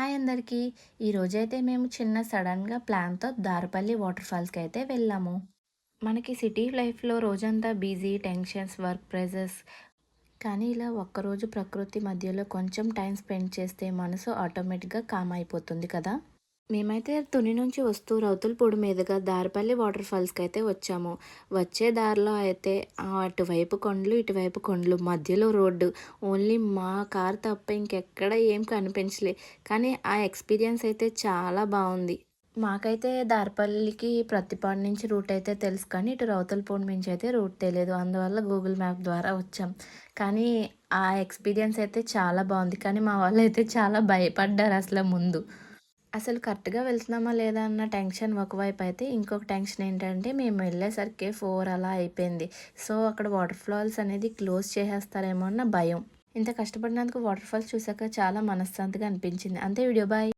Hi అందరికీ. ఈరోజైతే మేము చిన్న సడన్‌గా ప్లాన్‌తో దారపల్లి వాటర్ ఫాల్స్‌కి అయితే వెళ్ళాము. మనకి సిటీ లైఫ్‌లో రోజంతా బిజీ, టెన్షన్స్, వర్క్ ప్రెజర్స్, కానీ ఇలా ఒక్కరోజు ప్రకృతి మధ్యలో కొంచెం టైం స్పెండ్ చేస్తే మనసు ఆటోమేటిక్‌గా కామ్ అయిపోతుంది కదా! మేమైతే తుని నుంచి వస్తూ రౌతులపూడి మీదుగా దారపల్లి వాటర్ ఫాల్స్‌కి అయితే వచ్చాము. వచ్చే దారిలో అయితే అటువైపు కొండలు, ఇటువైపు కొండలు, మధ్యలో రోడ్డు. ఓన్లీ మా కార్ తప్ప ఇంకెక్కడ ఏం కనిపించలే. కానీ ఆ ఎక్స్‌పీరియన్స్ అయితే చాలా బావుంది. మాకైతే దారపల్లికి ప్రత్తిపాడు నుంచి రూట్ అయితే తెలుసు కానీ, ఇటు రౌతులపూడి నుంచి అయితే రూట్ తెలీదు. అందువల్ల గూగుల్ మ్యాప్ ద్వారా వచ్చాం. కానీ ఆ ఎక్స్‌పీరియన్స్ అయితే చాలా బావుంది. కానీ మా వాళ్ళైతే చాలా భయపడ్డారు అసల ముందు. అసలు కరెక్ట్‌గా వెళ్తున్నామా లేదా అన్న టెన్షన్ ఒకవైపు అయితే, ఇంకొక టెన్షన్ ఏంటంటే మేము వెళ్ళేసరికి 4 అలా అయిపోయింది. సో, అక్కడ వాటర్ ఫాల్స్ అనేది క్లోజ్ చేసేస్తారేమో అన్న భయం. ఇంత కష్టపడినందుకు వాటర్ ఫాల్స్ చూసాక చాలా మనశ్శాంతిగా అనిపించింది. అంతే వీడియో బాయ్.